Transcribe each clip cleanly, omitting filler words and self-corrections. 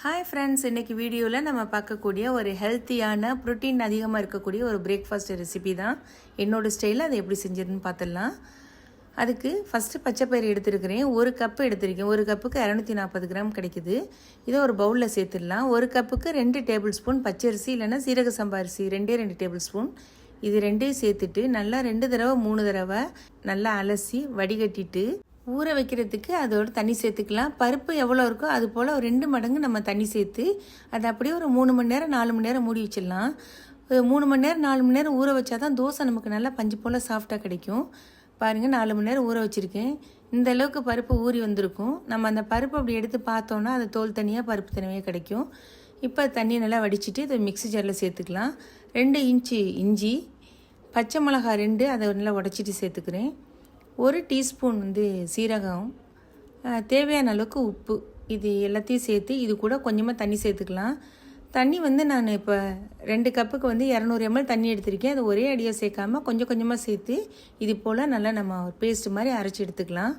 Hi friends, இன்றைக்கி வீடியோவில் நம்ம பார்க்கக்கூடிய ஒரு ஹெல்த்தியான ப்ரோட்டீன் அதிகமாக இருக்கக்கூடிய ஒரு பிரேக்ஃபாஸ்ட் ரெசிபி தான். என்னோடய ஸ்டைலில் அதை எப்படி செஞ்சதுன்னு பார்த்துடலாம். அதுக்கு ஃபஸ்ட்டு பச்சைப்பயிறு எடுத்துருக்கிறேன். ஒரு கப்பு எடுத்திருக்கேன். ஒரு கப்புக்கு 240 கிராம் கிடைக்குது. இதை ஒரு பவுலில் சேர்த்துடலாம். ஒரு கப்புக்கு 2 டேபிள் ஸ்பூன் பச்சரிசி இல்லைன்னா சீரக சம்பா அரிசி 2 டேபிள் ஸ்பூன். இது ரெண்டையும் சேர்த்துட்டு நல்லா 2 தடவை 3 தடவை நல்லா அலசி வடிகட்டிட்டு ஊற வைக்கிறதுக்கு அதோட தண்ணி சேர்த்துக்கலாம். பருப்பு எவ்வளோ இருக்கோ அது போல் ஒரு 2 மடங்கு நம்ம தண்ணி சேர்த்து அதை அப்படியே ஒரு 3 மணி நேரம் 4 மணி நேரம் மூடி வச்சிடலாம். 3 மணி நேரம் 4 மணி நேரம் ஊற வச்சா தான் தோசை நமக்கு நல்லா பஞ்சு போல் சாஃப்டாக கிடைக்கும். பாருங்கள், 4 மணி நேரம் ஊற வச்சுருக்கேன். இந்த அளவுக்கு பருப்பு ஊறி வந்திருக்கும். நம்ம அந்த பருப்பு அப்படி எடுத்து பார்த்தோன்னா அது தோல் தனியாக பருப்பு தனியாக கிடைக்கும். இப்போ தண்ணியை நல்லா வடிச்சிட்டு இதை மிக்ஸி ஜாரில் சேர்த்துக்கலாம். 2 இன்ச்சு இஞ்சி, பச்சை மிளகா 2 அதை நல்லா உடச்சிட்டு சேர்த்துக்கிறேன். 1 டீஸ்பூன் சீரகம், தேவையான அளவுக்கு உப்பு, இது எல்லாத்தையும் சேர்த்து இது கூட கொஞ்சமாக தண்ணி சேர்த்துக்கலாம். தண்ணி நான் இப்போ 2 கப்புக்கு 200 ml தண்ணி எடுத்திருக்கேன். அது ஒரே அடியாக சேர்க்காமல் கொஞ்சம் கொஞ்சமாக சேர்த்து இது போல் நல்லா நம்ம பேஸ்ட் மாதிரி அரைச்சி எடுத்துக்கலாம்.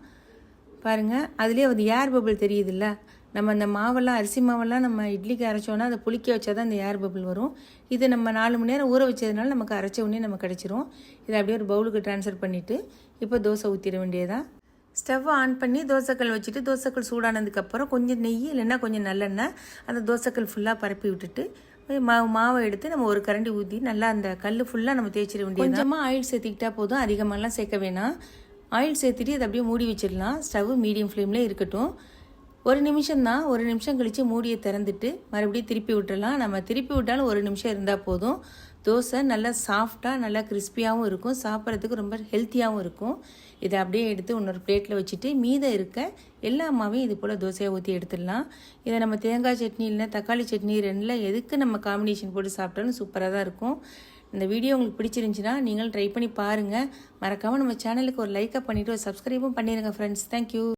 பாருங்கள், அதுலேயே ஏர் பபிள் தெரியுதுல்ல. நம்ம அந்த மாவெல்லாம் அரிசி மாவெல்லாம் நம்ம இட்லிக்கு அரைச்சோன்னா அதை புளிக்க வச்சா தான் அந்த ஏர் பபிள் வரும். இது நம்ம 4 மணி நேரம் ஊற வச்சதுனால நமக்கு அரைச்ச உடனே நமக்கு கிடச்சிரும். இதை அப்படியே ஒரு பவுலுக்கு ட்ரான்ஸ்ஃபர் பண்ணிவிட்டு இப்போ தோசை ஊற்றிட வேண்டியதான். ஸ்டவ் ஆன் பண்ணி தோசைக்கல் வச்சுட்டு தோசைக்கல் சூடானதுக்கப்புறம் கொஞ்சம் நெய் இல்லைன்னா கொஞ்சம் நல்லெண்ணெய் அந்த தோசைக்கல் ஃபுல்லாக பரப்பி விட்டுட்டு மாவை எடுத்து நம்ம ஒரு கரண்டி ஊற்றி நல்லா அந்த கல் ஃபுல்லாக நம்ம தேய்ச்சிட வேண்டியது. கொஞ்சமாக ஆயில் சேர்த்துக்கிட்டா போதும், அதிகமாகலாம் சேர்க்க வேணாம். ஆயில் சேர்த்துட்டு அதை அப்படியே மூடி வச்சிடலாம். ஸ்டவ் மீடியம் ஃப்ளேம்லேயே இருக்கட்டும். 1 நிமிஷம் தான். 1 நிமிஷம் கழித்து மூடியை திறந்துட்டு மறுபடியும் திருப்பி விட்டுடலாம். நம்ம திருப்பி விட்டாலும் 1 நிமிஷம் இருந்தால் போதும். தோசை நல்லா சாஃப்டாக நல்லா கிறிஸ்பியாகவும் இருக்கும், சாப்பிட்றதுக்கு ரொம்ப ஹெல்த்தியாகவும் இருக்கும். இதை அப்படியே எடுத்து இன்னொரு பிளேட்டில் வச்சுட்டு மீதம் இருக்க எல்லா மாவையும் இது போல் தோசையாக ஊற்றி எடுத்துடலாம். இதை நம்ம தேங்காய் சட்னி இல்லைன்னா தக்காளி சட்னி 2ல் எதுக்கு நம்ம காம்பினேஷன் போட்டு சாப்பிட்டாலும் சூப்பராக தான் இருக்கும். இந்த வீடியோ உங்களுக்கு பிடிச்சிருந்துச்சின்னா நீங்களும் ட்ரை பண்ணி பாருங்கள். மறக்காமல் நம்ம சேனலுக்கு ஒரு லைக்கை பண்ணிவிட்டு ஒரு சப்ஸ்கிரைபும் பண்ணிடுங்க ஃப்ரெண்ட்ஸ். தேங்க்யூ.